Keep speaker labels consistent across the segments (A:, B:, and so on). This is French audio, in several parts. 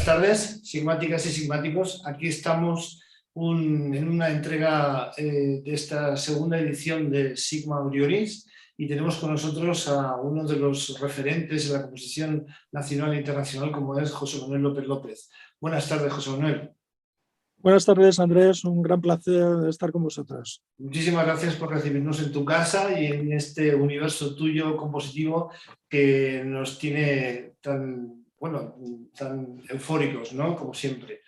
A: tardes, sigmáticas y sigmáticos. Aquí estamos en una entrega de esta segunda edición de Sigma Orioris y tenemos con nosotros a uno de los referentes de la composición nacional e internacional, como es José Manuel López López. Buenas tardes, José Manuel.
B: Buenas tardes, Andrés. Un gran placer estar con vosotros.
A: Muchísimas gracias por recibirnos en tu casa y en este universo tuyo compositivo que nos tiene tan eufóricos, ¿no? Como siempre.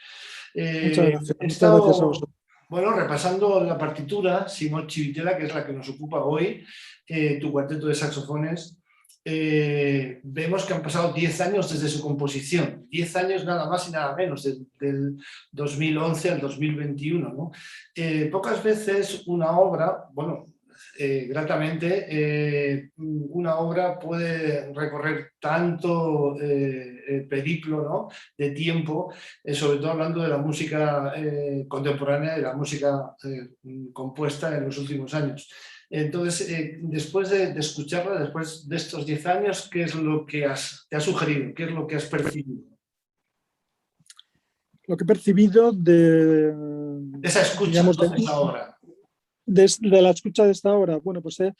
B: Muchas gracias.
A: He
B: Muchas gracias a
A: estado,
B: vosotros.
A: repasando la partitura, Simón Civitella, que es la que nos ocupa hoy, tu cuarteto de saxofones. Vemos que han pasado 10 años desde su composición, 10 años nada más y nada menos, del 2011 al 2021, ¿no? Pocas veces una obra, gratamente, una obra puede recorrer tanto periplo, ¿no?, de tiempo, sobre todo hablando de la música contemporánea, de la música compuesta en los últimos años. Entonces, después de escucharla, después de estos 10 años, ¿qué es lo que te ha sugerido? ¿Qué es lo que has percibido?
B: Lo que he percibido de
A: esa escucha,
B: digamos,
A: de esa obra.
B: De la escucha de esta obra, bueno, pues he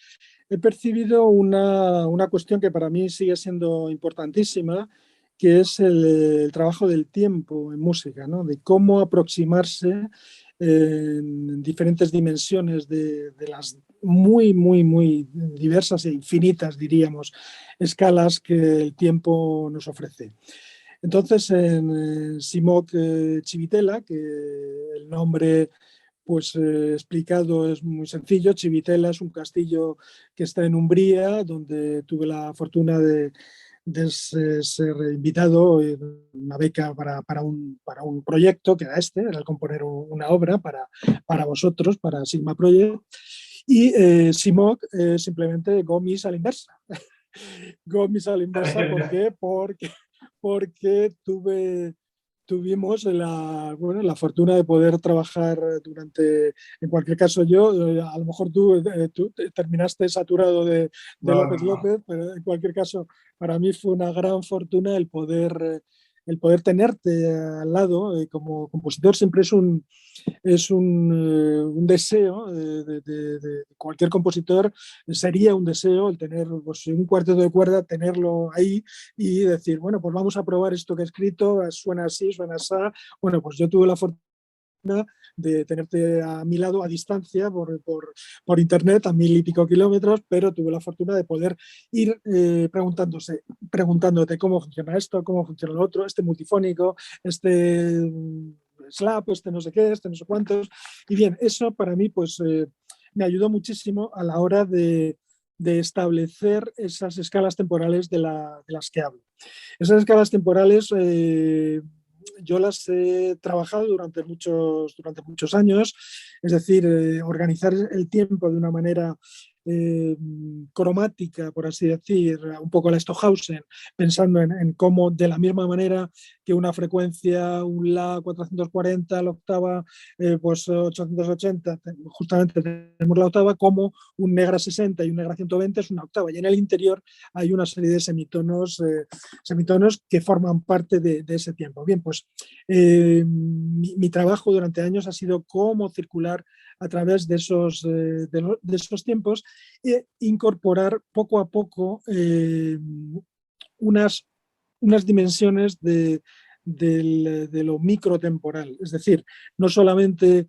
B: percibido una cuestión que para mí sigue siendo importantísima, que es el trabajo del tiempo en música, ¿no? De cómo aproximarse en diferentes dimensiones de las muy diversas e infinitas, diríamos, escalas que el tiempo nos ofrece. Entonces, en Simón Civitella, que el nombre pues explicado es muy sencillo, Civitella es un castillo que está en Umbría, donde tuve la fortuna de ser invitado en una beca para un proyecto, que era el componer una obra para vosotros, para Sigma Project, y Simok simplemente Gomis a la inversa. Gomis a la inversa, ¿por qué? Porque tuvimos la fortuna de poder trabajar en cualquier caso yo, a lo mejor tú terminaste saturado de López López, pero en cualquier caso para mí fue una gran fortuna el poder tenerte al lado. Como compositor siempre es un deseo de cualquier compositor, sería un deseo el tener pues, un cuarteto de cuerda, tenerlo ahí y decir, bueno, pues vamos a probar esto que he escrito, suena así, suena así. Bueno, pues yo tuve la fortuna de tenerte a mi lado a distancia por internet a 1000 y pico kilómetros, pero tuve la fortuna de poder ir preguntándote cómo funciona esto, cómo funciona lo otro, este multifónico, este slap, este no sé qué, este no sé cuántos. Y bien, eso para mí pues me ayudó muchísimo a la hora de establecer esas escalas temporales de las que hablo. Esas escalas temporales yo las he trabajado durante muchos años, es decir, organizar el tiempo de una manera cromática, por así decir, un poco la Stockhausen, pensando en cómo de la misma manera que una frecuencia, un La 440, la octava, pues 880, justamente tenemos la octava, como un Negra 60 y un Negra 120 es una octava, y en el interior hay una serie de semitonos que forman parte de ese tiempo. Bien, pues mi trabajo durante años ha sido cómo circular a través de esos tiempos e incorporar poco a poco unas dimensiones de lo microtemporal, es decir, no solamente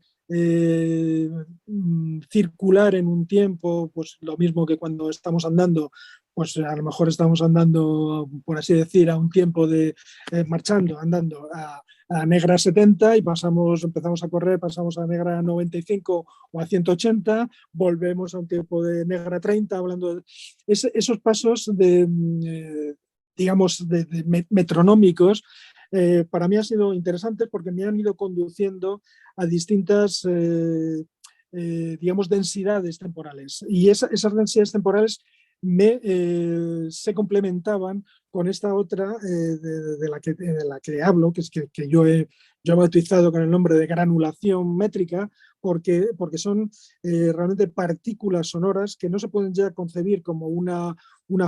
B: circular en un tiempo, pues lo mismo que cuando estamos andando, pues a lo mejor estamos andando, por así decir, a un tiempo de andando a Negra 70 y empezamos a correr, pasamos a Negra 95 o a 180, volvemos a un tiempo de Negra 30, hablando de esos pasos digamos, metronómicos, para mí han sido interesantes porque me han ido conduciendo a distintas, digamos, densidades temporales. Y esas densidades temporales se complementaban con esta otra de la que hablo, que es que yo he bautizado con el nombre de granulación métrica, porque son realmente partículas sonoras que no se pueden ya concebir como una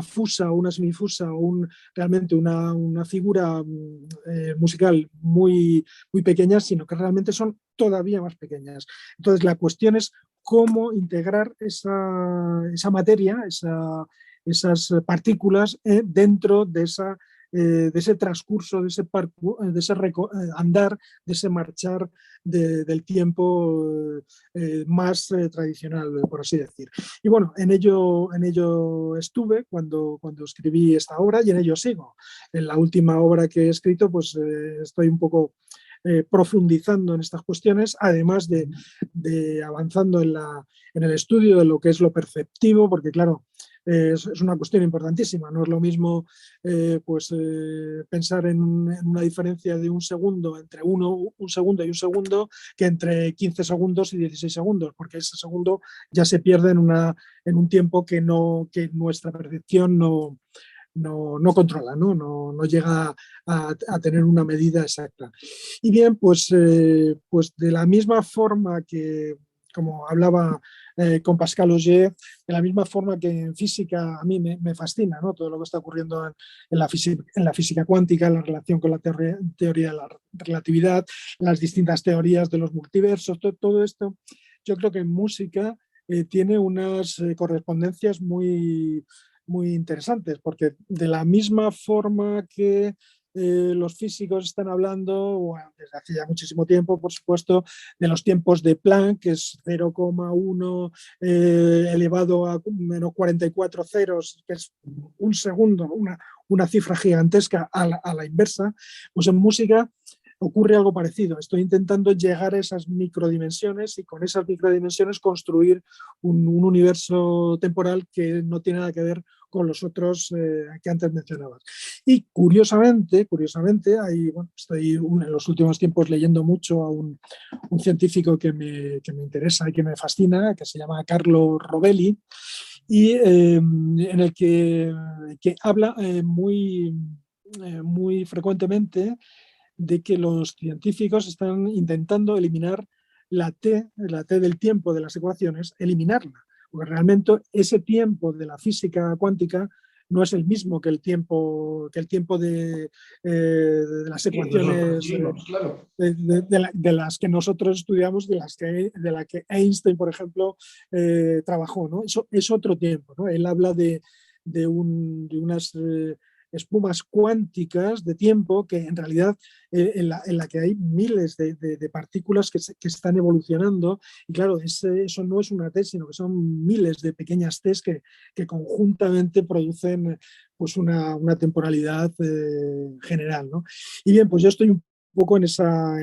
B: fusa o una semifusa o realmente una figura musical muy pequeña, sino que realmente son todavía más pequeñas. Entonces, la cuestión es cómo integrar esa materia, esas partículas dentro de ese transcurso, de ese andar, de ese marchar del tiempo más tradicional, por así decir. Y bueno, en ello estuve cuando escribí esta obra y en ello sigo. En la última obra que he escrito, pues estoy un poco profundizando en estas cuestiones, además de avanzando en el estudio de lo que es lo perceptivo, porque claro, es una cuestión importantísima. No es lo mismo pensar en una diferencia de un segundo entre un segundo y un segundo que entre 15 segundos y 16 segundos, porque ese segundo ya se pierde en un tiempo que nuestra percepción no controla, no llega a tener una medida exacta. Y bien, pues de la misma forma que, como hablaba con Pascal Auger, de la misma forma que en física a mí me fascina, ¿no? Todo lo que está ocurriendo en la física cuántica, la relación con la teoría de la relatividad, las distintas teorías de los multiversos, todo esto, yo creo que en música tiene unas correspondencias muy interesantes, porque de la misma forma que los físicos están hablando, bueno, desde hace ya muchísimo tiempo, por supuesto, de los tiempos de Planck, que es 0,1 elevado a menos 44 ceros, que es un segundo, una cifra gigantesca a la inversa, pues en música ocurre algo parecido. Estoy intentando llegar a esas microdimensiones y con esas microdimensiones construir un universo temporal que no tiene nada que ver con los otros que antes mencionabas. Y curiosamente estoy en los últimos tiempos leyendo mucho a un científico que me interesa y que me fascina, que se llama Carlo Rovelli, y en el que habla muy frecuentemente de que los científicos están intentando eliminar la T del tiempo de las ecuaciones, eliminarla, porque realmente ese tiempo de la física cuántica no es el mismo que el tiempo de las
A: Sí, nosotros
B: ecuaciones
A: percibimos, claro.
B: de las que nosotros estudiamos, de la que Einstein, por ejemplo, trabajó, ¿no? Eso es otro tiempo, ¿no? Él habla de unas espumas cuánticas de tiempo que en realidad en la que hay miles de partículas que están evolucionando y claro, eso no es una T, sino que son miles de pequeñas T's que conjuntamente producen pues una temporalidad general, ¿no? Y bien, pues yo estoy un poco en esa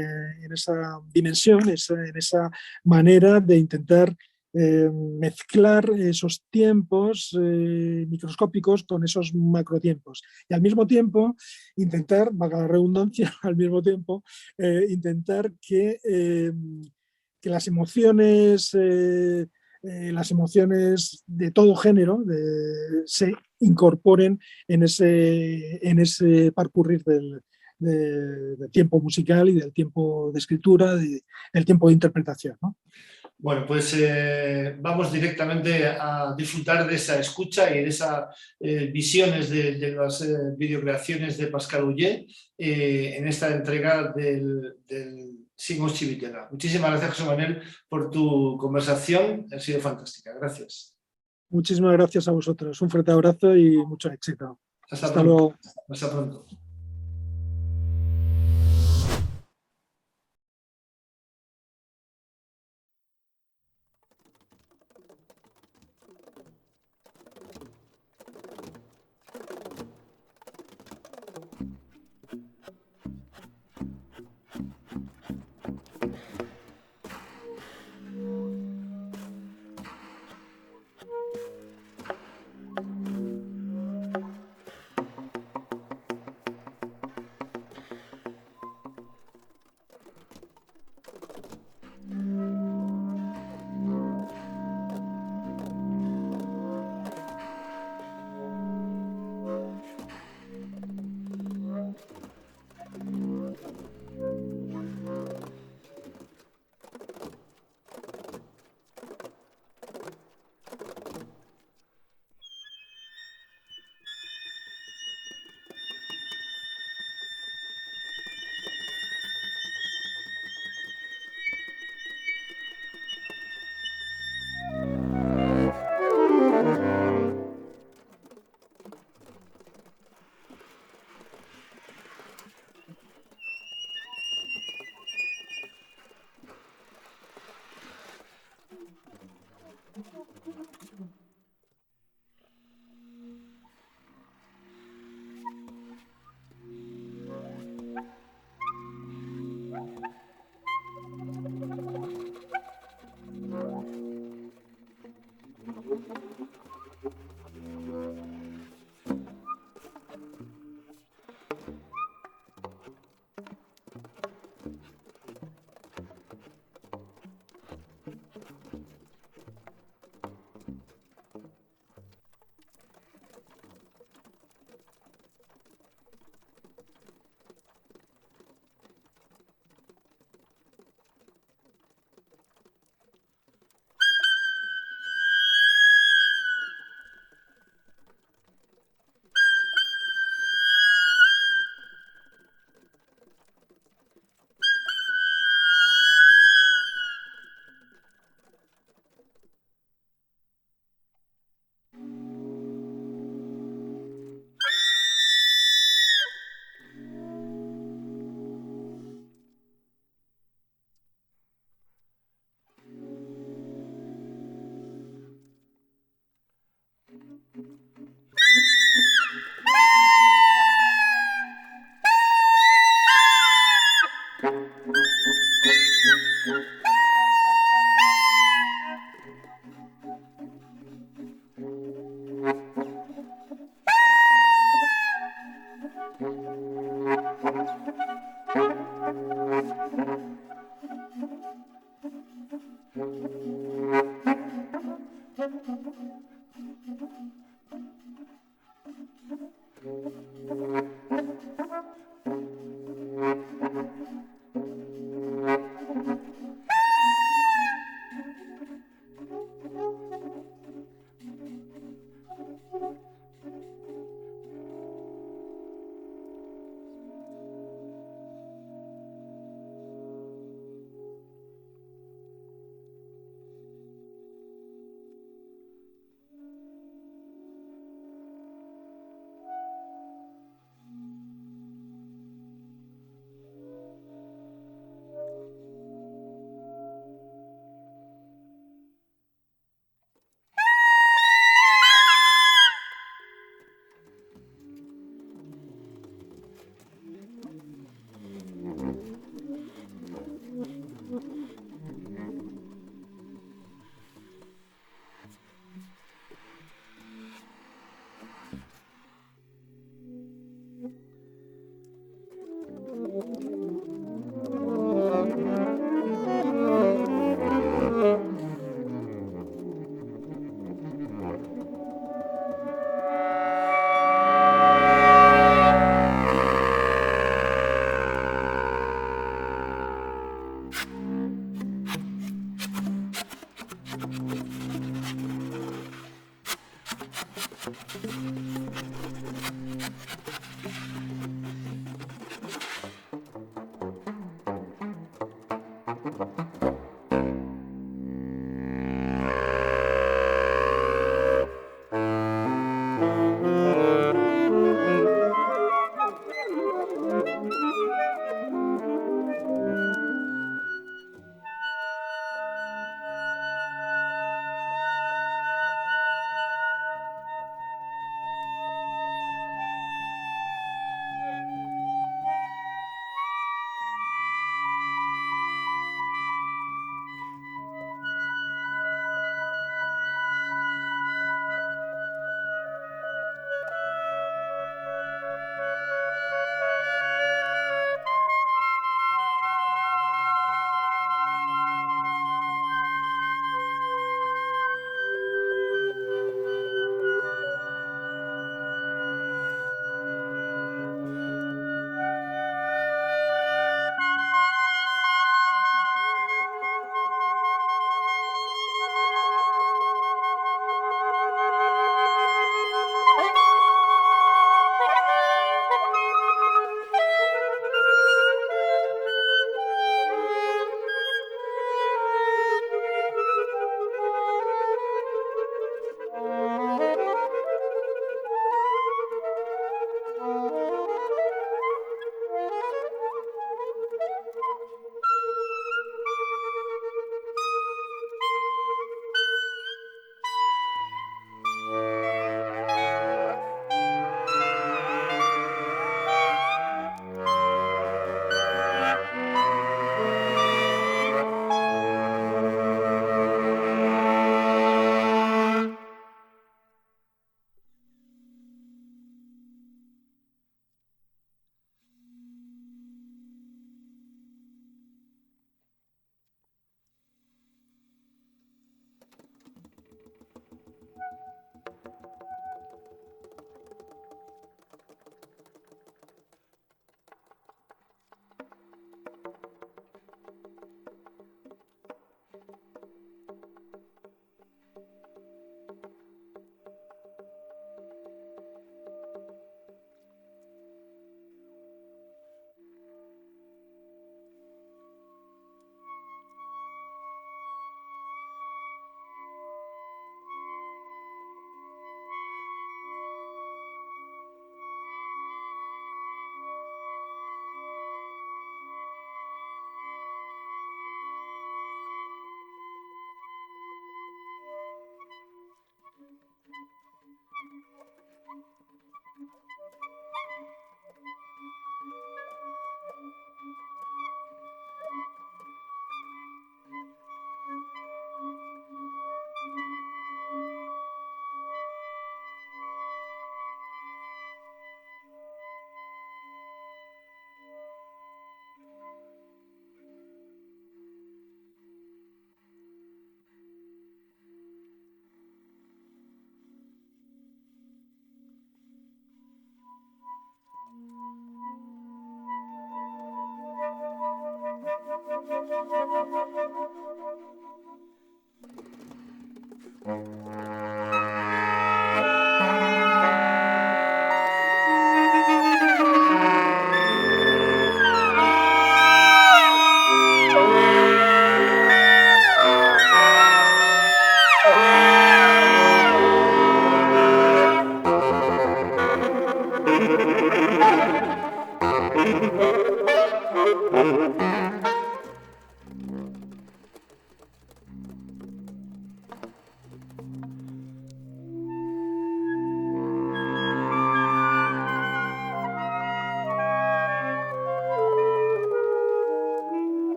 B: dimensión, en esa manera de intentar mezclar esos tiempos microscópicos con esos macrotiempos. Y al mismo tiempo, intentar, valga la redundancia, al mismo tiempo, intentar que las emociones de todo género se incorporen en ese parcurrir del tiempo musical y del tiempo de escritura, del tiempo de interpretación, ¿no?
A: Bueno, pues vamos directamente a disfrutar de esa escucha y de esas visiones de las videocreaciones de Pascal Auger en esta entrega del Sigmund Chivitella. Muchísimas gracias, José Manuel, por tu conversación. Ha sido fantástica. Gracias.
B: Muchísimas gracias a vosotros. Un fuerte abrazo y mucho éxito.
A: Hasta
B: Hasta
A: pronto.
B: luego.
A: Hasta pronto.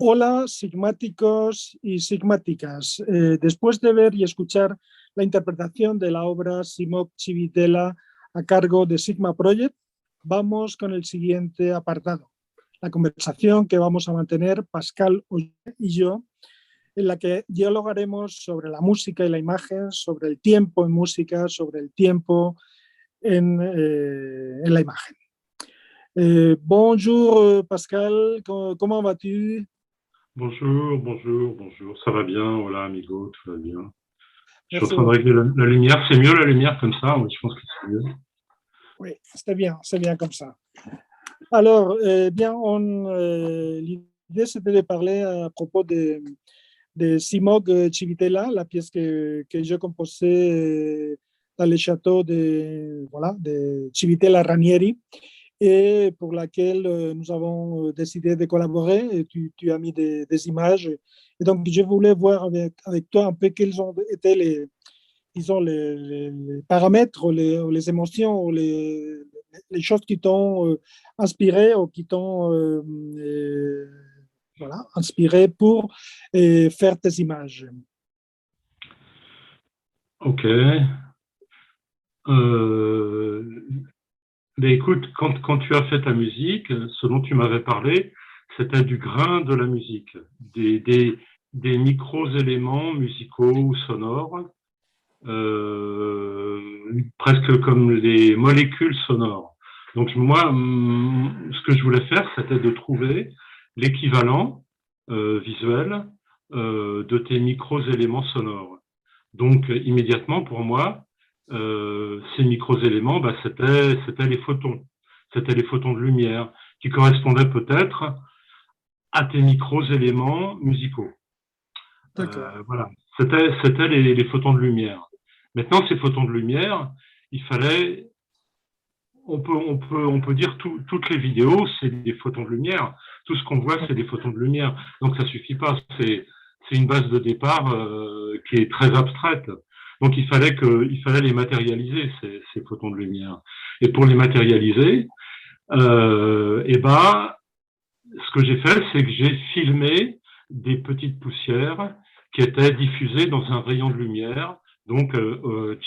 B: Hola, sigmáticos y sigmáticas. Después de ver y escuchar la interpretación de la obra Simok Chivitela a cargo de Sigma Project, vamos con el siguiente apartado. La conversación que vamos a mantener Pascal y yo, en la que dialogaremos sobre la música y la imagen, sobre el tiempo en música, sobre el tiempo en la imagen. Bonjour Pascal, comment vas-tu?
C: Bonjour, bonjour, bonjour. Ça va bien? Hola, amigo, tout va bien. Je suis en
B: Merci
C: train de
B: beaucoup.
C: régler la lumière. C'est mieux la lumière comme ça? Oui, je pense que c'est mieux.
B: Oui, c'est bien comme ça. Alors, bien, l'idée c'était de parler à propos de Simog Civitella, la pièce que j'ai composée dans le château voilà, de Civitella Ranieri, et pour laquelle nous avons décidé de collaborer. Et tu as mis des images. Et donc, je voulais voir avec toi un peu quels ont été disons, les paramètres, les émotions, les choses qui t'ont inspiré ou qui t'ont voilà, inspiré pour faire tes images.
C: Ok. Mais écoute, quand tu as fait ta musique, ce dont tu m'avais parlé, c'était du grain de la musique, des micro-éléments musicaux ou sonores, presque comme les molécules sonores. Donc moi, ce que je voulais faire, c'était de trouver l'équivalent visuel de tes micro-éléments sonores. Donc immédiatement, pour moi, ces micro-éléments, bah, c'était les photons. C'était les photons de lumière qui correspondaient peut-être à tes micro-éléments musicaux. Voilà, c'était les photons de lumière. Maintenant, ces photons de lumière, il fallait, on peut dire toutes les vidéos, c'est des photons de lumière. Tout ce qu'on voit, c'est des photons de lumière. Donc ça suffit pas. C'est une base de départ qui est très abstraite. Donc il fallait les matérialiser ces photons de lumière. Et pour les matérialiser, et ben, ce que j'ai fait, c'est que j'ai filmé des petites poussières qui étaient diffusées dans un rayon de lumière, donc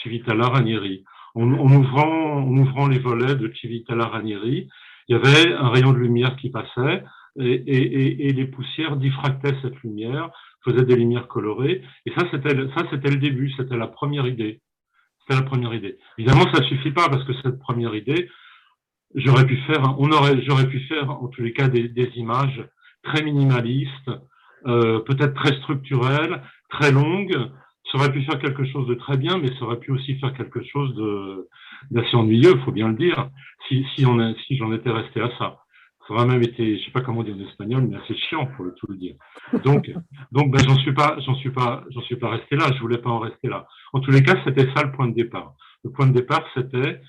C: Civitella Ranieri. En ouvrant les volets de Civitella Ranieri, il y avait un rayon de lumière qui passait et les poussières diffractaient cette lumière, faisaient des lumières colorées. Et ça, c'était le début, c'était la première idée. C'était la première idée. Évidemment, ça ne suffit pas parce que cette première idée, j'aurais pu faire en tous les cas des images très minimalistes, peut-être très structurelles, très longues. Ça aurait pu faire quelque chose de très bien, mais ça aurait pu aussi faire quelque chose d'assez ennuyeux, il faut bien le dire, si j'en étais resté à ça. Ça aurait même été, je sais pas comment dire en espagnol, mais assez chiant pour tout le dire. Donc, ben, j'en suis pas resté là. Je voulais pas en rester là. En tous les cas, c'était ça le point de départ. Le point de départ, c'était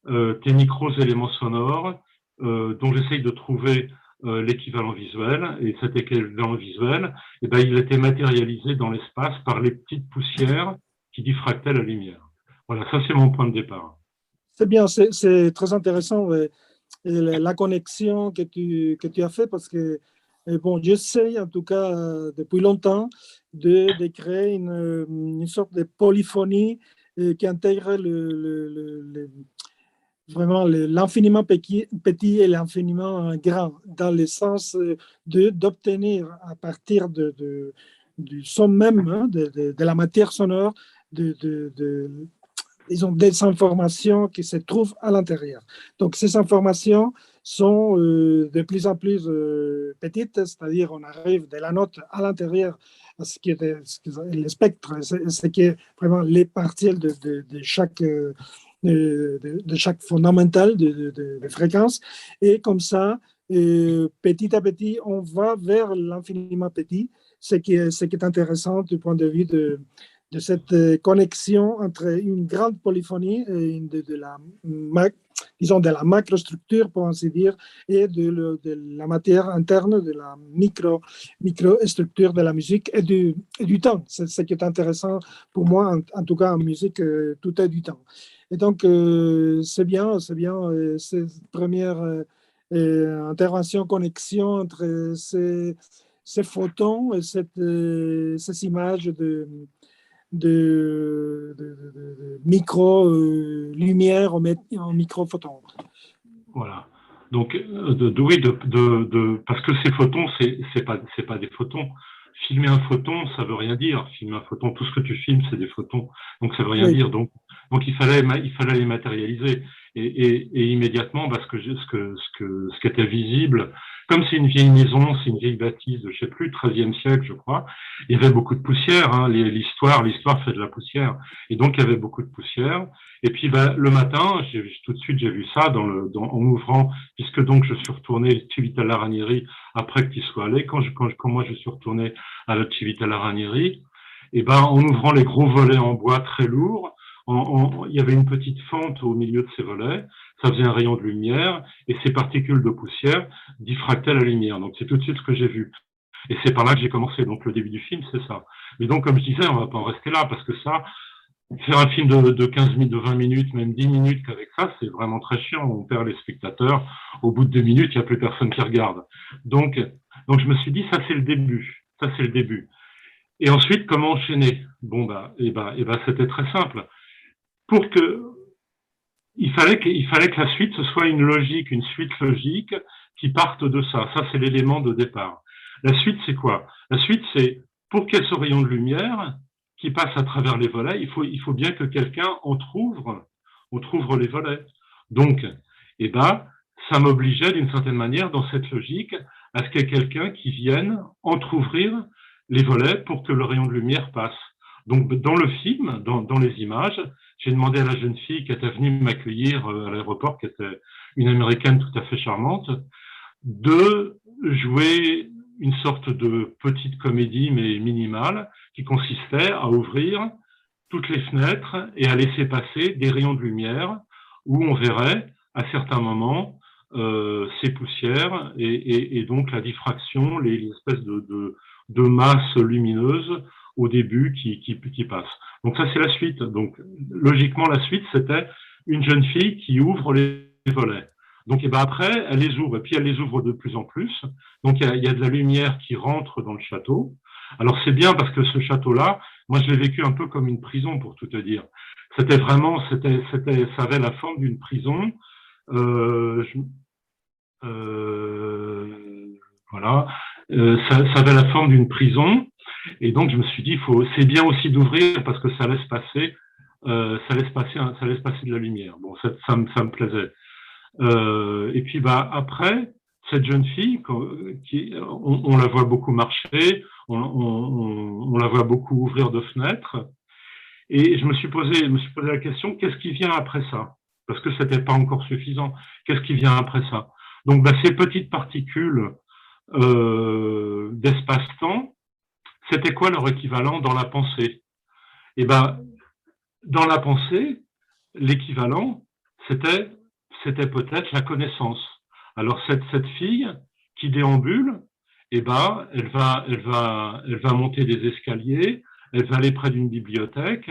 C: tes micro-éléments sonores dont j'essaye de trouver l'équivalent visuel. Et cet équivalent visuel, eh ben, il était matérialisé dans l'espace par les petites poussières qui diffractaient la lumière. Voilà, ça c'est mon point de départ.
B: C'est bien, c'est très intéressant la connexion que tu as fait parce que, bon, j'essaie en tout cas depuis longtemps de créer une sorte de polyphonie qui intègre vraiment l'infiniment petit et l'infiniment grand, dans le sens d'obtenir à partir du son même, hein, de la matière sonore, ils ont des informations qui se trouvent à l'intérieur. Donc, ces informations sont de plus en plus petites, c'est-à-dire on arrive de la note à l'intérieur, ce qui est le spectre, ce qui est vraiment les partiels de chaque fondamental de fréquence. Et comme ça, petit à petit, on va vers l'infiniment petit, ce qui est intéressant du point de vue de cette connexion entre une grande polyphonie et disons de la macrostructure, pour ainsi dire, et de la matière interne, de la microstructure de la musique et du temps. C'est ce qui est intéressant pour moi, en tout cas en musique, tout est du temps. Et donc, c'est bien cette première intervention, connexion entre ces photons et ces images de micro-lumière en micro-photons.
C: Voilà. Donc, oui, parce que ces photons, c'est pas des photons. Filmer un photon, ça veut rien dire. Filmer un photon, tout ce que tu filmes, c'est des photons. Donc, ça veut rien
B: Oui.
C: dire. Donc, Donc il fallait les matérialiser et immédiatement, parce que ce qui était visible, comme c'est une vieille maison, c'est une vieille bâtisse de, je sais plus, 13e siècle, je crois, il y avait beaucoup de poussière, hein, l'histoire fait de la poussière, et donc il y avait beaucoup de poussière. Et puis le matin, tout de suite j'ai vu ça en m'ouvrant, puisque donc je suis retourné Civitella Ranieri après que tu sois allé, quand moi je suis retourné à la Civitella Ranieri, et ben en ouvrant les gros volets en bois très lourds, il y avait une petite fente au milieu de ces volets, ça faisait un rayon de lumière, et ces particules de poussière diffractaient la lumière. Donc c'est tout de suite ce que j'ai vu. Et c'est par là que j'ai commencé. Donc le début du film, c'est ça. Mais donc, comme je disais, on va pas en rester là, parce que ça, faire un film de 15 minutes, de 20 minutes, même 10 minutes qu'avec ça, c'est vraiment très chiant. On perd les spectateurs. Au bout de 2 minutes, il n'y a plus personne qui regarde. Donc je me suis dit, ça c'est le début. Ça c'est le début. Et ensuite, comment enchaîner? Bon, c'était très simple. Il fallait que la suite, ce soit une suite logique qui parte de ça. Ça, c'est l'élément de départ. La suite, c'est quoi? La suite, c'est, pour qu'il y ait ce rayon de lumière qui passe à travers les volets, il faut bien que quelqu'un entrouvre les volets. Donc, ça m'obligeait d'une certaine manière, dans cette logique, à ce qu'il y ait quelqu'un qui vienne entrouvrir les volets pour que le rayon de lumière passe. Donc, dans le film, dans les images, j'ai demandé à la jeune fille qui était venue m'accueillir à l'aéroport, qui était une Américaine tout à fait charmante, de jouer une sorte de petite comédie, mais minimale, qui consistait à ouvrir toutes les fenêtres et à laisser passer des rayons de lumière où on verrait à certains moments ces poussières et donc la diffraction, les espèces de masses lumineuses au début qui passent. Donc ça, c'est la suite. Donc logiquement, la suite, c'était une jeune fille qui ouvre les volets. Donc après, elle les ouvre, et puis elle les ouvre de plus en plus. Donc il y a de la lumière qui rentre dans le château. Alors c'est bien parce que ce château-là, moi je l'ai vécu un peu comme une prison, pour tout te dire. Ça avait la forme d'une prison. Voilà, ça avait la forme d'une prison, et donc je me suis dit, c'est bien aussi d'ouvrir parce que ça laisse passer de la lumière. Bon, ça me plaisait. Et puis après, cette jeune fille, on la voit beaucoup marcher, on la voit beaucoup ouvrir de fenêtres, et je me suis posé la question, qu'est-ce qui vient après ça? Parce que c'était pas encore suffisant. Qu'est-ce qui vient après ça? Donc ces petites particules d'espace-temps, c'était quoi leur équivalent dans la pensée? Et dans la pensée, l'équivalent, c'était peut-être la connaissance. Alors cette fille qui déambule, elle va monter des escaliers, elle va aller près d'une bibliothèque,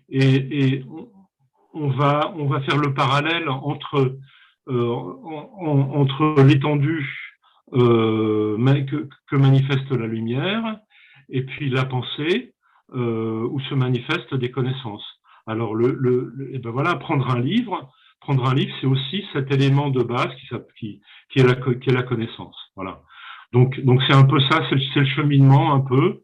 C: et on va faire le parallèle entre l'étendue que manifeste la lumière et puis la pensée où se manifestent des connaissances. Alors voilà, prendre un livre, c'est aussi cet élément de base qui est la connaissance. Voilà. Donc c'est un peu ça, c'est le cheminement un peu.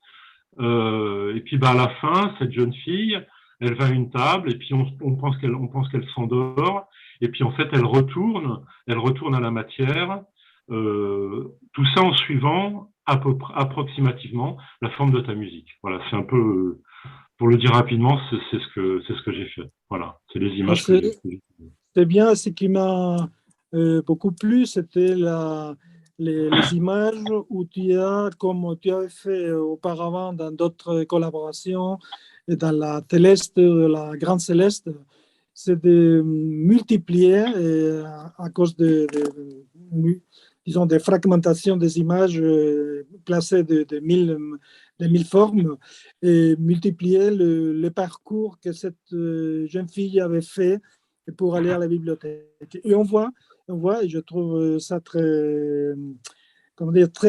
C: Et puis à la fin, cette jeune fille, elle va à une table et puis on pense qu'elle s'endort, et puis en fait elle retourne à la matière, tout ça en suivant approximativement la forme de ta musique. Voilà, c'est un peu, pour le dire rapidement, c'est ce que j'ai fait. Voilà, c'est les images que j'ai fait.
B: C'est bien, ce qui m'a beaucoup plu, c'était les images où comme tu avais fait auparavant dans d'autres collaborations, et dans la Céleste, la Grande Céleste, c'est de multiplier à cause disons, des fragmentations des images placées de mille formes, et multiplier le parcours que cette jeune fille avait fait pour aller à la bibliothèque. Et on voit, et je trouve ça très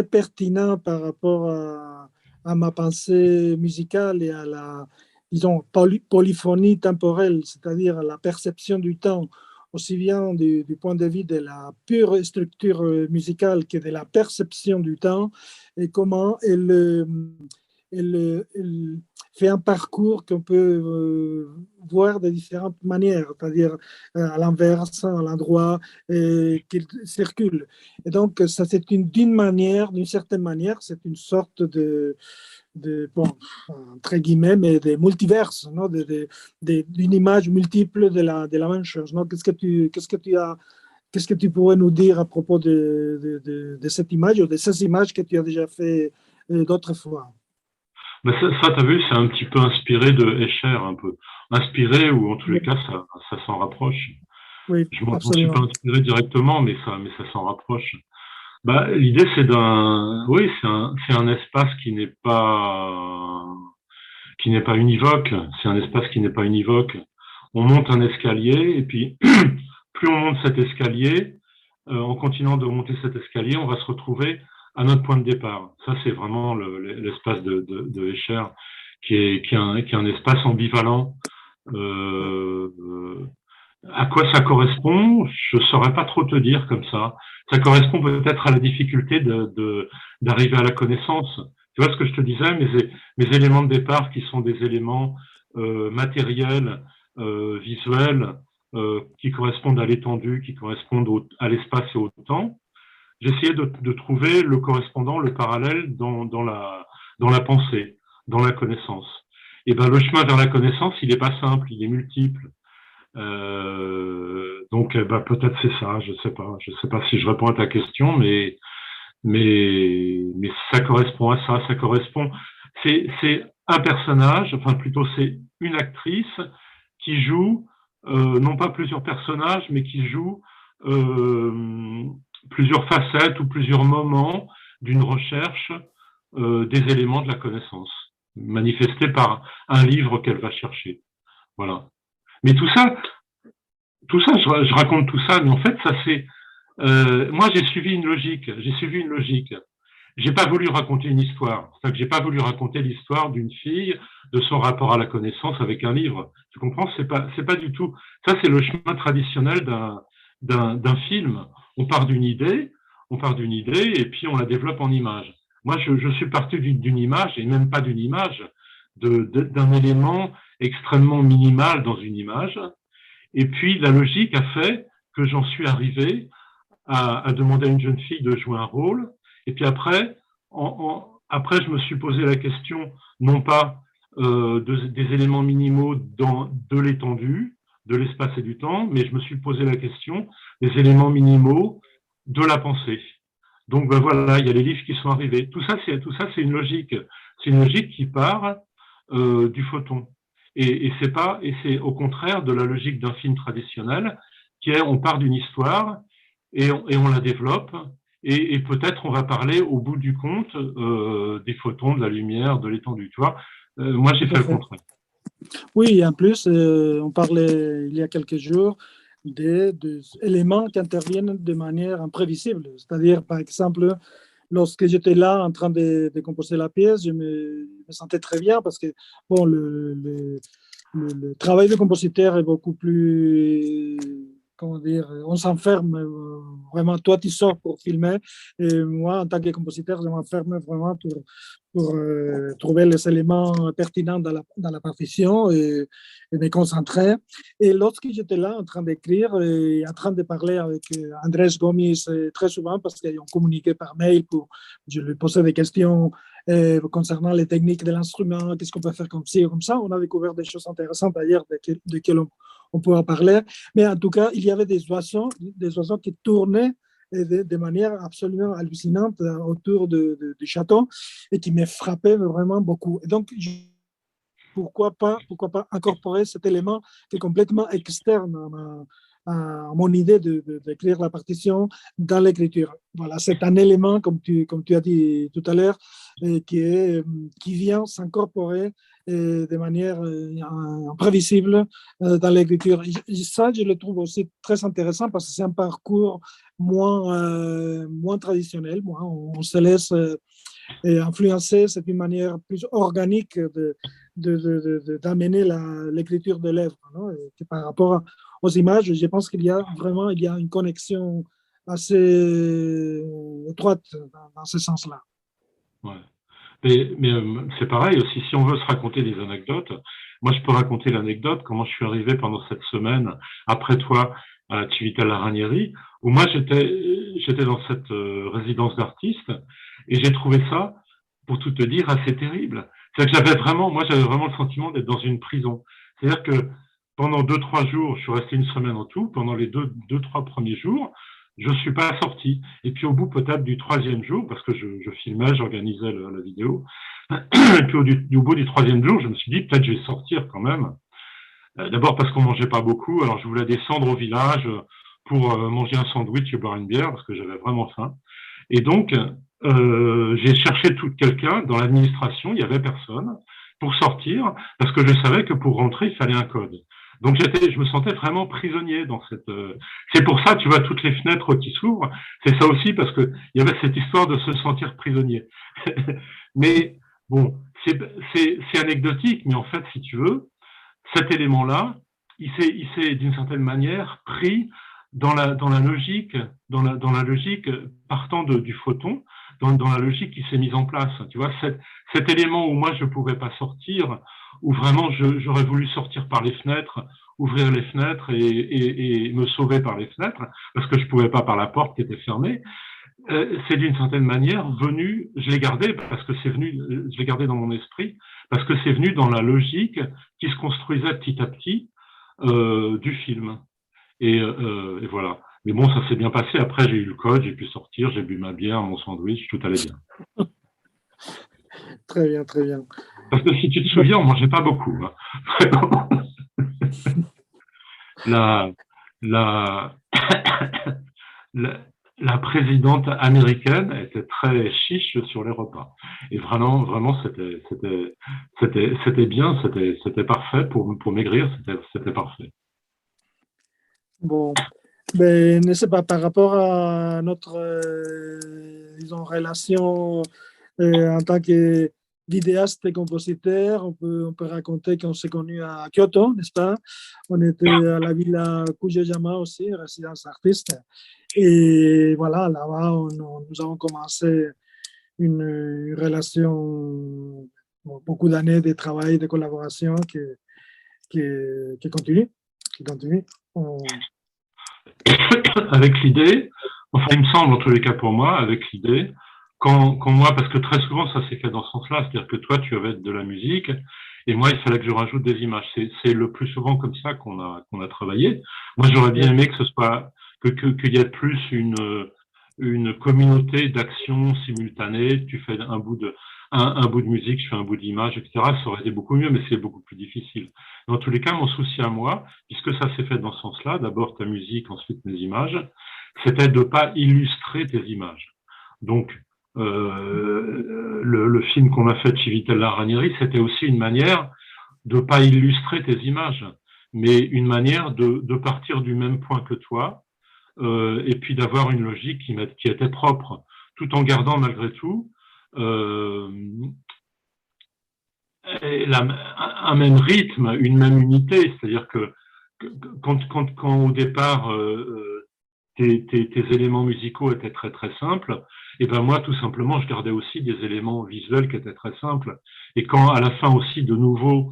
B: pertinent par rapport à ma pensée musicale et à la, disons, polyphonie temporelle, c'est-à-dire la perception du temps, aussi bien du point de vue de la pure structure musicale que de la perception du temps, et comment elle fait un parcours qu'on peut voir de différentes manières, c'est-à-dire à l'inverse, à l'endroit, qu'il circule. Et donc, ça, c'est d'une manière, d'une certaine manière, c'est une sorte bon, entre guillemets, mais des multiverses, non? D'une image multiple de la même chose. Non? Qu'est-ce que tu pourrais nous dire à propos de cette image ou de ces images que tu as déjà fait d'autres fois?
C: Ben ça tu as vu, c'est un petit peu inspiré de Escher, un peu. Inspiré, ou en tous les
B: Oui,
C: cas, ça s'en rapproche.
B: oui,
C: Je m'en suis pas
B: absolument.
C: inspiré directement, mais ça s'en rapproche. Bah, l'idée, oui, c'est un espace qui n'est pas univoque. C'est un espace qui n'est pas univoque. On monte un escalier, et puis, plus on monte cet escalier, en continuant de monter cet escalier, on va se retrouver à notre point de départ. Ça, c'est vraiment l'espace de Escher, qui est un espace ambivalent. À quoi ça correspond? Je saurais pas trop te dire comme ça. Ça correspond peut-être à la difficulté d'arriver à la connaissance. Tu vois ce que je te disais, mes éléments de départ qui sont des éléments matériels, visuels, qui correspondent à l'étendue, qui correspondent à l'espace et au temps. J'essayais de trouver le correspondant, le parallèle dans la pensée, dans la connaissance. Et ben le chemin vers la connaissance, il n'est pas simple, il est multiple. Donc bah, peut-être c'est ça, je sais pas si je réponds à ta question, mais ça correspond à ça, ça correspond. C'est un personnage, enfin plutôt c'est une actrice qui joue non pas plusieurs personnages, mais qui joue plusieurs facettes ou plusieurs moments d'une recherche des éléments de la connaissance, manifestés par un livre qu'elle va chercher. Voilà. Mais tout ça, je raconte tout ça, mais en fait, ça c'est. Moi, j'ai suivi une logique. J'ai suivi une logique. J'ai pas voulu raconter une histoire. C'est-à-dire que j'ai pas voulu raconter l'histoire d'une fille, de son rapport à la connaissance avec un livre. Tu comprends? C'est pas du tout. Ça, c'est le chemin traditionnel d'un film. On part d'une idée, et puis on la développe en image. Moi, je suis parti d'une image, et même pas d'une image, d'un élément extrêmement minimal dans une image. Et puis, la logique a fait que j'en suis arrivé à demander à une jeune fille de jouer un rôle. Et puis après, après, je me suis posé la question, non pas des éléments minimaux de l'étendue, de l'espace et du temps, mais je me suis posé la question des éléments minimaux de la pensée. Donc ben voilà, il y a les livres qui sont arrivés. Tout ça, c'est une logique. C'est une logique qui part du photon. Et c'est au contraire de la logique d'un film traditionnel, qui est on part d'une histoire et on la développe, et peut-être on va parler au bout du compte des photons, de la lumière, de l'étendue. Tu vois, moi j'ai
B: Tout à
C: fait le
B: fait.
C: contraire.
B: Oui, en plus, on parlait il y a quelques jours des éléments qui interviennent de manière imprévisible. C'est-à-dire, par exemple, lorsque j'étais là en train de composer la pièce, je me sentais très bien parce que bon, le travail de compositeur est beaucoup plus, comment dire, on s'enferme vraiment, toi tu sors pour filmer et moi en tant que compositeur, je m'enferme vraiment pour trouver les éléments pertinents dans la partition et me concentrer. Et lorsque j'étais là en train d'écrire et en train de parler avec Andrés Gomis très souvent parce qu'on communiquait par mail, je lui posais des questions concernant les techniques de l'instrument, qu'est-ce qu'on peut faire comme ci ou comme ça. On a découvert des choses intéressantes d'ailleurs desquelles on peut en parler. Mais en tout cas, il y avait des oiseaux qui tournaient de manière absolument hallucinante autour du château et qui me frappaient vraiment beaucoup. Et donc, pourquoi pas incorporer cet élément qui est complètement externe à mon idée d'écrire la partition dans l'écriture. Voilà, c'est un élément, comme tu as dit tout à l'heure, qui vient s'incorporer de manière imprévisible dans l'écriture. Ça, je le trouve aussi très intéressant parce que c'est un parcours moins traditionnel. On se laisse influencer, c'est une manière plus organique d'amener l'écriture de l'œuvre. Non? Par rapport aux images, je pense qu'il y a une connexion assez étroite dans ce sens-là.
C: Ouais. Mais c'est pareil aussi, si on veut se raconter des anecdotes, moi je peux raconter l'anecdote, comment je suis arrivé pendant cette semaine, après toi, à Civitella Ranieri, où moi j'étais dans cette résidence d'artiste, et j'ai trouvé ça, pour tout te dire, assez terrible. C'est-à-dire que j'avais vraiment le sentiment d'être dans une prison. C'est-à-dire que pendant 2, 3 jours, je suis resté une semaine en tout, pendant les deux, 3 premiers jours, je suis pas sorti. Et puis au bout peut-être du 3e jour, parce que je filmais, j'organisais la vidéo, et puis au bout du 3e jour, je me suis dit peut-être je vais sortir quand même. D'abord parce qu'on mangeait pas beaucoup, alors je voulais descendre au village pour manger un sandwich et boire une bière parce que j'avais vraiment faim. Et donc j'ai cherché quelqu'un dans l'administration, il y avait personne pour sortir parce que je savais que pour rentrer il fallait un code. Donc je me sentais vraiment prisonnier dans cette. C'est pour ça, tu vois, toutes les fenêtres qui s'ouvrent, c'est ça aussi parce que il y avait cette histoire de se sentir prisonnier. Mais bon, c'est anecdotique, mais en fait, si tu veux, cet élément-là, il s'est d'une certaine manière pris dans la logique, dans la logique partant du photon, dans la logique qui s'est mise en place. Tu vois, cet élément où moi je ne pouvais pas sortir, où vraiment j'aurais voulu sortir par les fenêtres, ouvrir les fenêtres et me sauver par les fenêtres, parce que je ne pouvais pas par la porte qui était fermée. C'est d'une certaine manière venu, je l'ai gardé parce que c'est venu, je l'ai gardé dans mon esprit, parce que c'est venu dans la logique qui se construisait petit à petit du film. Et voilà. Mais bon, ça s'est bien passé. Après, j'ai eu le code, j'ai pu sortir, j'ai bu ma bière, mon sandwich, tout allait bien.
B: Très bien, très bien.
C: Parce que si tu te souviens, on mangeait pas beaucoup. Hein. la, la, la présidente américaine était très chiche sur les repas. Et vraiment, c'était bien, c'était parfait pour maigrir, c'était parfait.
B: Bon, mais ne sais pas, par rapport à notre disons, relation en tant que vidéaste et compositeur, on peut raconter qu'on s'est connus à Kyoto, n'est-ce pas? On était à la villa Kujojama aussi, résidence artiste. Et voilà, là-bas, nous avons commencé une relation, beaucoup d'années de travail, de collaboration qui continue. Qui continue.
C: Avec l'idée, enfin il me semble en tous les cas pour moi, avec l'idée, quand moi, parce que très souvent ça s'est fait dans ce sens-là, c'est-à-dire que toi tu avais de la musique et moi il fallait que je rajoute des images. C'est le plus souvent comme ça qu'on a travaillé. Moi j'aurais bien aimé que ce soit qu'il y ait plus une communauté d'action simultanée. Tu fais un bout de musique, je fais un bout d'image, etc. Ça aurait été beaucoup mieux, mais c'est beaucoup plus difficile. Dans tous les cas, mon souci à moi, puisque ça s'est fait dans ce sens-là, d'abord ta musique, ensuite mes images, c'était de ne pas illustrer tes images. Donc, le film qu'on a fait de Civitella Ranieri, c'était aussi une manière de ne pas illustrer tes images, mais une manière de partir du même point que toi, et puis d'avoir une logique qui était propre, tout en gardant malgré tout un même rythme, une même unité. C'est-à-dire que quand au départ tes éléments musicaux étaient très très simples, et ben moi tout simplement je gardais aussi des éléments visuels qui étaient très simples. Et quand à la fin aussi de nouveau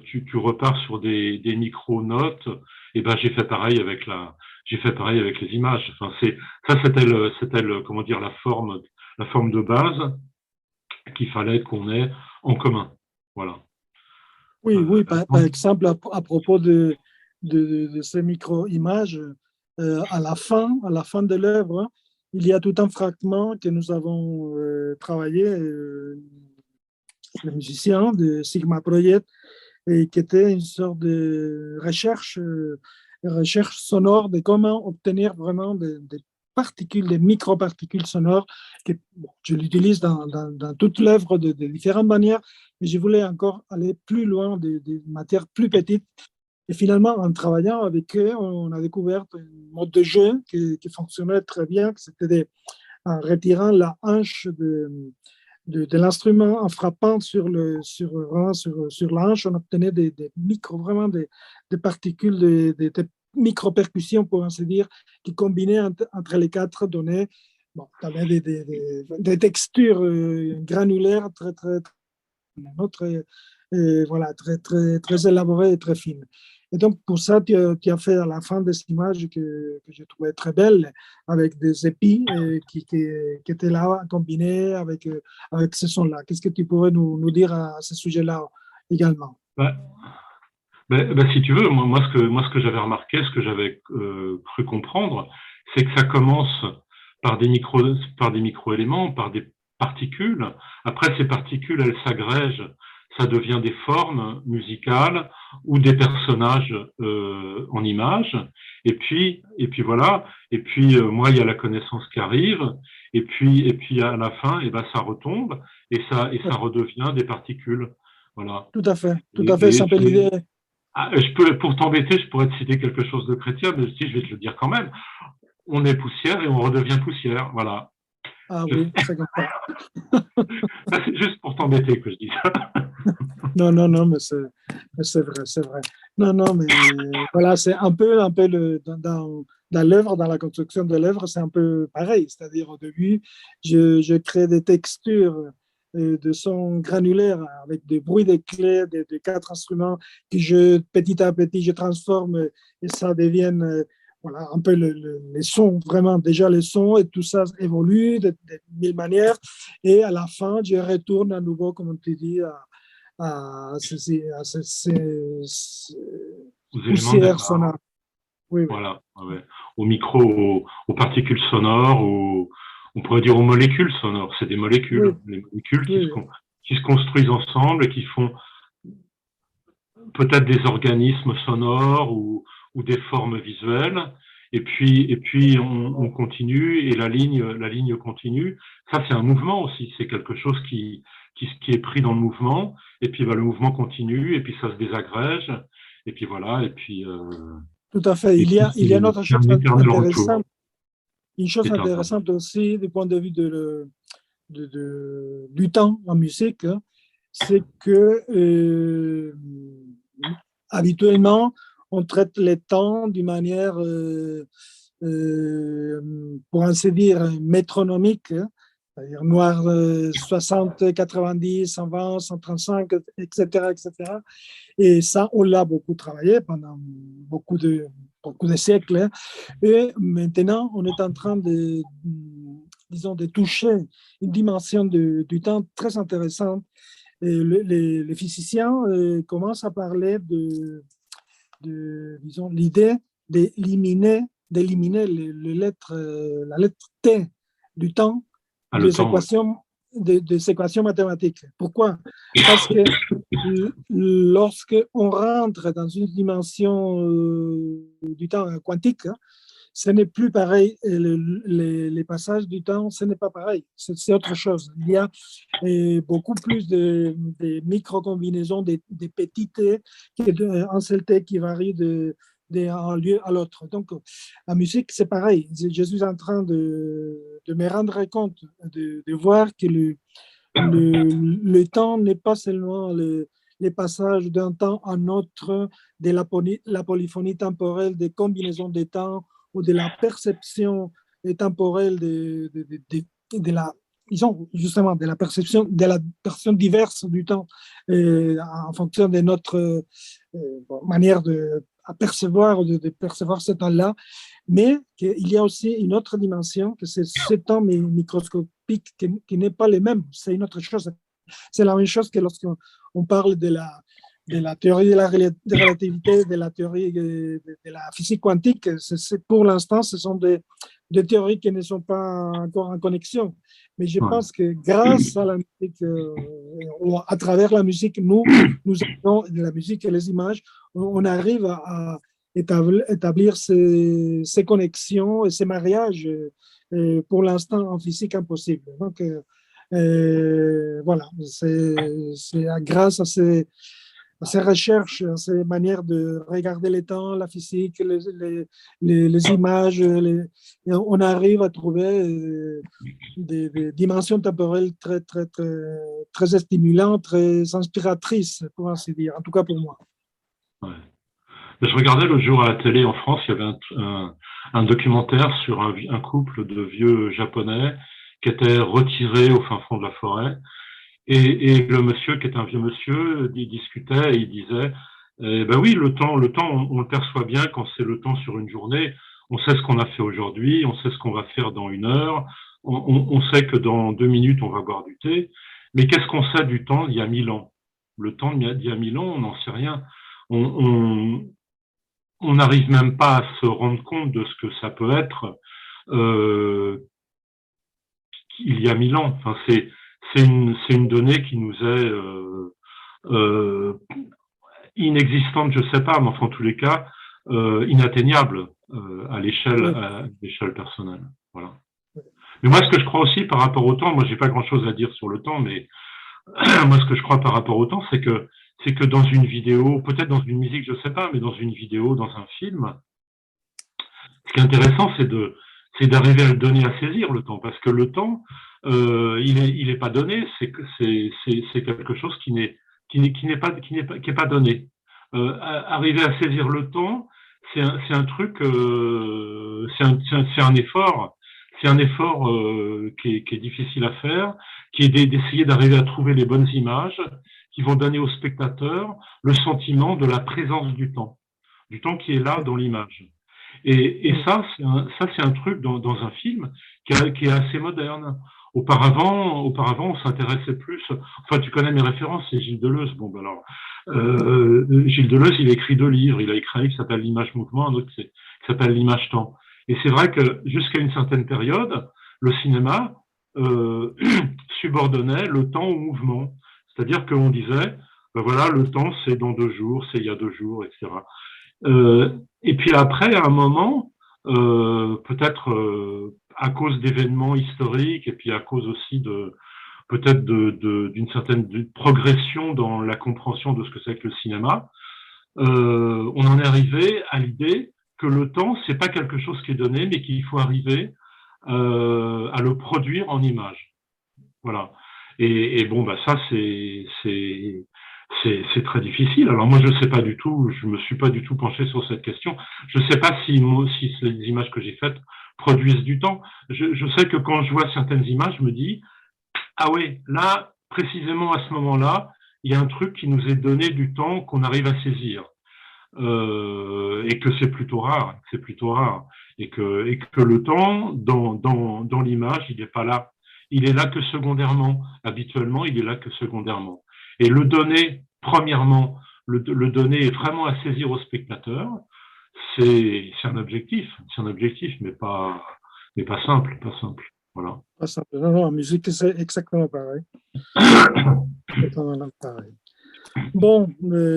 C: tu repars sur des micro-notes, et ben j'ai fait pareil avec les images. Enfin c'était comment dire la forme de base qu'il fallait qu'on ait en commun. Voilà.
B: Oui, par exemple, à propos de ces micro-images, à la fin de l'œuvre, il y a tout un fragment que nous avons travaillé, les musiciens de Sigma Project, et qui était une sorte de recherche sonore de comment obtenir vraiment des particules, des micro-particules sonores. Que, bon, je l'utilise dans toute l'œuvre de différentes manières, mais je voulais encore aller plus loin, des matières plus petites. Et finalement, en travaillant avec eux, on a découvert un mode de jeu qui fonctionnait très bien, c'était en retirant la hanche de l'instrument, en frappant sur la hanche, on obtenait des vraiment des particules, des micro-percussions, pour ainsi dire, qui combinaient entre les quatre données bon, tu avais des textures granulaires très, voilà, très élaborées et très fines. Et donc, pour ça, tu as fait à la fin des images que je trouvais très belles, avec des épis qui étaient là, combinés avec ce son-là. Qu'est-ce que tu pourrais nous dire à ce sujet-là également?
C: Ouais. Si tu veux, moi, ce que j'avais remarqué, ce que j'avais cru comprendre, c'est que ça commence par des micro-éléments, par des particules. Après, ces particules, elles s'agrègent, ça devient des formes musicales ou des personnages en images. Et puis voilà. Et puis moi, il y a la connaissance qui arrive. Et puis à la fin, et ben ça retombe et ça redevient des particules. Voilà.
B: Tout à fait,
C: Et
B: c'est un peu l'idée.
C: pour t'embêter, je pourrais te citer quelque chose de chrétien, mais si je vais te le dire quand même. On est poussière et on redevient poussière. Voilà.
B: Ah oui, c'est comme ça.
C: C'est juste pour t'embêter que je dis ça.
B: Non, mais c'est vrai, c'est vrai. Non, mais voilà, c'est un peu dans l'œuvre, dans la construction de l'œuvre, c'est un peu pareil. C'est-à-dire, au début, je crée des textures de sons granulaires avec des bruits de clés, de quatre instruments que petit à petit, je transforme et ça devient voilà, un peu les sons, vraiment déjà les sons, et tout ça évolue de mille manières. Et à la fin, je retourne à nouveau, comme tu dis, à ces
C: Aux éléments de
B: poussières
C: départ.
B: sonores. Oui, oui.
C: Voilà. Ouais. Au micro, aux particules sonores, on pourrait dire aux molécules sonores. C'est des molécules.
B: Oui,
C: Les molécules
B: oui,
C: qui se construisent ensemble et qui font peut-être des organismes sonores ou des formes visuelles. Et puis on continue et la ligne continue. Ça, c'est un mouvement aussi. C'est quelque chose qui est pris dans le mouvement. Et puis le mouvement continue et puis ça se désagrège. Et puis voilà.
B: tout à fait.
C: Et
B: Il y a une autre
C: c'est
B: chose
C: un éternel retour.
B: intéressante, une chose
C: Éternel.
B: intéressante aussi du point de vue du temps en musique, hein, c'est que habituellement, on traite les temps d'une manière, pour ainsi dire, métronomique, hein, c'est-à-dire noir 60, 90, 120, 135, etc., etc. Et ça, on l'a beaucoup travaillé pendant beaucoup de siècles. Hein. Et maintenant, on est en train disons, de toucher une dimension du temps très intéressante. Et les physiciens commencent à parler disons, l'idée d'éliminer la lettre T du temps
C: Le temps, ouais.
B: des équations mathématiques. Pourquoi? Parce que lorsque on rentre dans une dimension du temps quantique, hein, ce n'est plus pareil. Les passages du temps, ce n'est pas pareil. C'est autre chose. Il y a beaucoup plus de micro-combinaisons, des petites T, un seul T qui varie d'un lieu à l'autre. Donc, la musique, c'est pareil. Je suis en train de me rendre compte, de voir que le temps n'est pas seulement les passages d'un temps à un autre, de la polyphonie temporelle, des combinaisons de temps ou de la perception temporelle de la, disons, justement, de la perception diverse du temps en fonction de notre manière de percevoir, de percevoir ce temps-là, mais qu'il y a aussi une autre dimension, que c'est ce temps microscopique qui n'est pas le même, c'est une autre chose. C'est la même chose que lorsqu'on parle de la théorie de la relativité, de la théorie de la physique quantique. Pour l'instant, ce sont des théories qui ne sont pas encore en connexion. Mais je pense que grâce à la musique, à travers la musique, nous avons la musique et les images, on arrive à établir ces connexions et ces mariages pour l'instant en physique impossible. Donc, voilà, c'est grâce à ces recherches, à ces manières de regarder les temps, la physique, les images, on arrive à trouver des dimensions temporelles très stimulantes, très inspiratrices, pour ainsi dire, en tout cas pour moi.
C: Ouais. Je regardais l'autre jour à la télé en France, il y avait un documentaire sur un couple de vieux japonais qui étaient retirés au fin fond de la forêt. Et le monsieur, qui est un vieux monsieur, il discutait et il disait, ben oui, le temps, on le perçoit bien quand c'est le temps sur une journée. On sait ce qu'on a fait aujourd'hui, on sait ce qu'on va faire dans 1 heure, on sait que dans 2 minutes, on va boire du thé. Mais qu'est-ce qu'on sait du temps d'il y a 1000 ans? Le temps d'il y a 1000 ans, on n'en sait rien. On n'arrive même pas à se rendre compte de ce que ça peut être il y a 1000 ans. Enfin, c'est une donnée qui nous est inexistante, je sais pas, mais enfin, en tous les cas, inatteignable à l'échelle personnelle. Voilà. Mais moi, ce que je crois aussi par rapport au temps, moi, j'ai pas grand-chose à dire sur le temps, mais moi, ce que je crois par rapport au temps, c'est que dans une vidéo, peut-être dans une musique, je sais pas, mais dans une vidéo, dans un film, ce qui est intéressant, c'est d'arriver à le donner, à saisir le temps, parce que le temps, il est pas donné, c'est quelque chose qui est pas donné. Arriver à saisir le temps, c'est un truc, c'est un effort. C'est un effort qui est difficile à faire, qui est d'essayer d'arriver à trouver les bonnes images qui vont donner au spectateur le sentiment de la présence du temps qui est là dans l'image. Et ça, c'est un truc dans un film qui est assez moderne. Auparavant, on s'intéressait plus. Enfin, tu connais mes références, c'est Gilles Deleuze. Bon, ben alors, Gilles Deleuze, il a écrit 2 livres. Il a écrit un livre qui s'appelle L'image-mouvement, un autre qui s'appelle L'image-temps. Et c'est vrai que jusqu'à une certaine période, le cinéma subordonnait le temps au mouvement. C'est-à-dire qu'on disait, ben voilà, le temps, c'est dans 2 jours, c'est il y a 2 jours, etc. Et puis après, à un moment, peut-être à cause d'événements historiques et puis à cause aussi peut-être d'une certaine progression dans la compréhension de ce que c'est que le cinéma, on en est arrivé à l'idée que le temps, c'est pas quelque chose qui est donné, mais qu'il faut arriver à le produire en image. Voilà. Et bon, bah ça, c'est très difficile. Alors moi, je sais pas du tout, je me suis pas du tout penché sur cette question. Je sais pas si les images que j'ai faites produisent du temps. Je sais que quand je vois certaines images, je me dis, ah ouais, là, précisément à ce moment-là, il y a un truc qui nous est donné du temps qu'on arrive à saisir. Et que c'est plutôt rare, et que le temps dans l'image, il n'est pas là, il est là que secondairement. Habituellement, il est là que secondairement. Et le donner, premièrement, le donner vraiment à saisir au spectateur, c'est un objectif, mais pas simple, voilà.
B: Pas simple. Non, en musique, c'est exactement pareil. Pareil. Bon,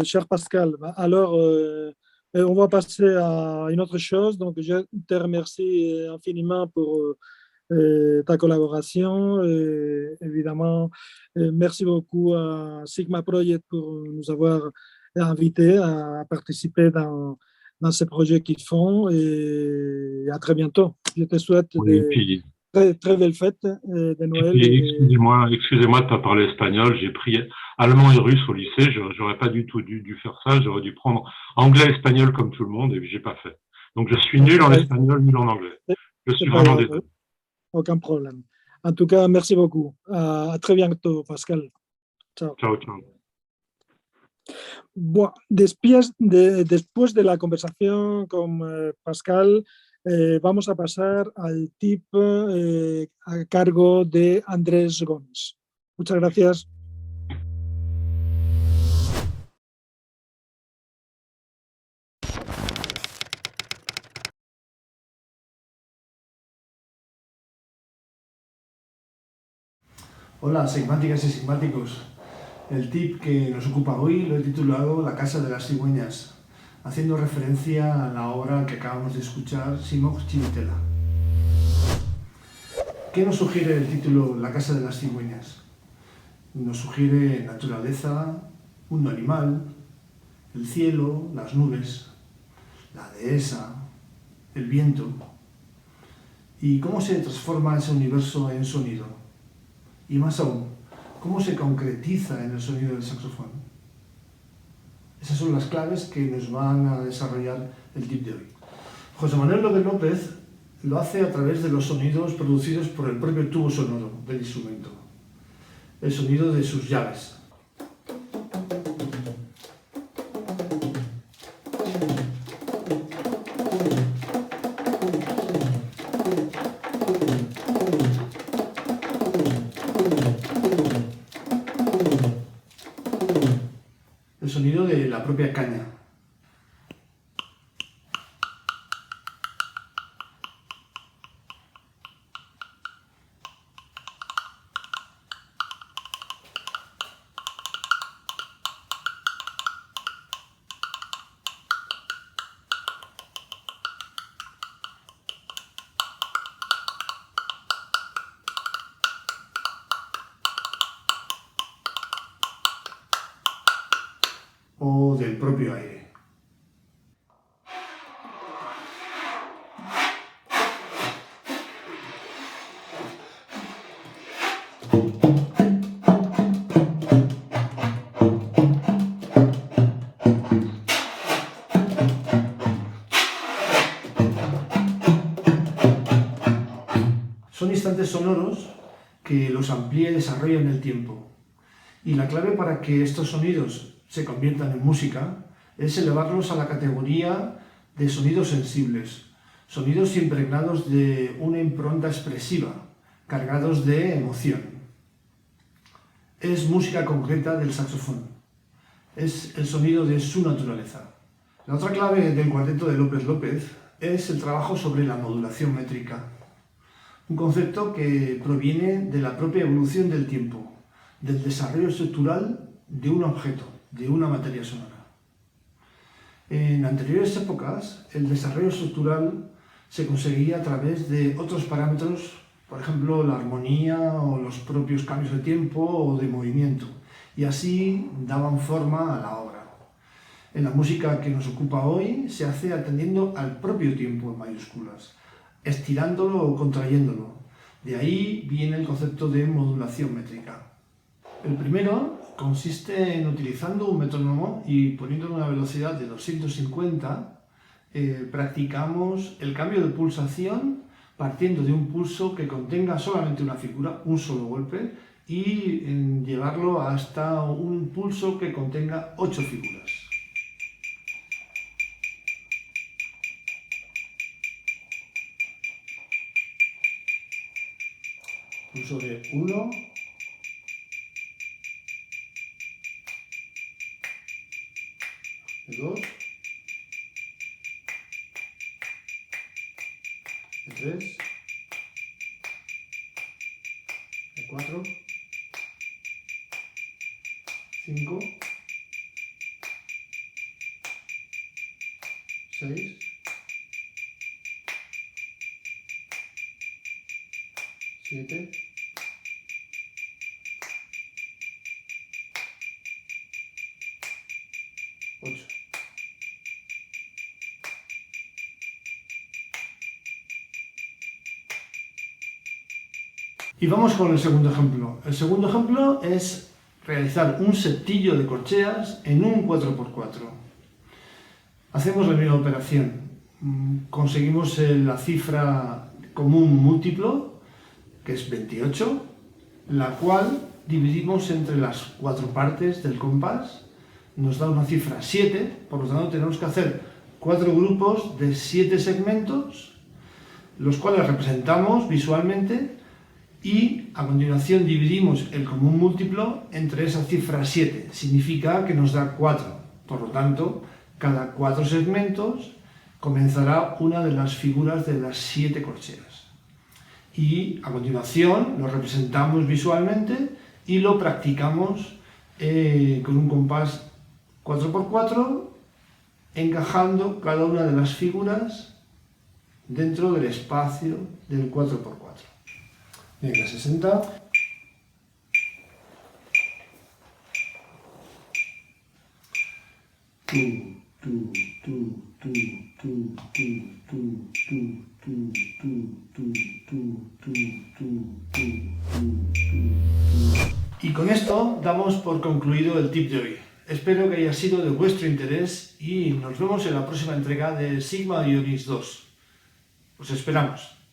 B: cher Pascal, alors on va passer à une autre chose. Donc, je te remercie infiniment pour ta collaboration. Évidemment, merci beaucoup à Sigma Project pour nous avoir invités à participer dans ces projets qu'ils font. Et à très bientôt. Je te souhaite très belles fêtes de Noël.
C: Excusez-moi de pas parler espagnol. J'ai pris allemand et russe au lycée. J'aurais pas du tout dû faire ça. J'aurais dû prendre anglais et espagnol comme tout le monde et j'ai pas fait. Donc je suis nul en espagnol, nul en anglais. Je suis vraiment désolé.
B: Aucun problème. En tout cas, merci beaucoup. À très bientôt, Pascal. Ciao.
C: Ciao.
B: Bueno, después de la conversación con Pascal, vamos a pasar al tip a cargo de Andrés Gómez. Muchas gracias.
A: Hola, sigmáticas y sigmáticos. El tip que nos ocupa hoy lo he titulado La casa de las cigüeñas, haciendo referencia a la obra que acabamos de escuchar, Simok Chivitela. ¿Qué nos sugiere el título La casa de las cigüeñas? Nos sugiere naturaleza, mundo animal, el cielo, las nubes, la dehesa, el viento. ¿Y cómo se transforma ese universo en sonido? Y más aún, ¿cómo se concretiza en el sonido del saxofón? Esas son las claves que nos van a desarrollar el tip de hoy. José Manuel López López lo hace a través de los sonidos producidos por el propio tubo sonoro del instrumento, el sonido de sus llaves. El sonido de la propia caña. O del propio aire. Son instantes sonoros que los amplía y desarrolla en el tiempo. Y la clave para que estos sonidos se conviertan en música es elevarlos a la categoría de sonidos sensibles, sonidos impregnados de una impronta expresiva, cargados de emoción. Es música concreta del saxofón, es el sonido de su naturaleza. La otra clave del cuarteto de López López es el trabajo sobre la modulación métrica, un concepto que proviene de la propia evolución del tiempo, del desarrollo estructural de un objeto, de una materia sonora. En anteriores épocas, el desarrollo estructural se conseguía a través de otros parámetros, por ejemplo, la armonía o los propios cambios de tiempo o de movimiento, y así daban forma a la obra. En la música que nos ocupa hoy se hace atendiendo al propio tiempo en mayúsculas, estirándolo o contrayéndolo. De ahí viene el concepto de modulación métrica. El primero consiste en utilizando un metrónomo y poniéndolo a una velocidad de 250, practicamos el cambio de pulsación partiendo de un pulso que contenga solamente una figura, un solo golpe, y llevarlo hasta un pulso que contenga 8 figuras. Pulso de 1, de 2, de 3, de 4, 5, 6, 7, 8. Y vamos con el segundo ejemplo. El segundo ejemplo es realizar un septillo de corcheas en un 4x4. Hacemos la misma operación. Conseguimos la cifra común múltiplo, que es 28, la cual dividimos entre las 4 partes del compás. Nos da una cifra 7, por lo tanto tenemos que hacer 4 grupos de 7 segmentos, los cuales representamos visualmente, y a continuación dividimos el común múltiplo entre esa cifra 7. Significa que nos da 4. Por lo tanto, cada 4 segmentos comenzará una de las figuras de las 7 corcheas. Y a continuación lo representamos visualmente y lo practicamos con un compás 4x4, encajando cada una de las figuras dentro del espacio del 4x4. Venga, 60. Y con esto damos por concluido el tip de hoy. Espero que haya sido de vuestro interés y nos vemos en la próxima entrega de Sigma Ionis 2. Os esperamos.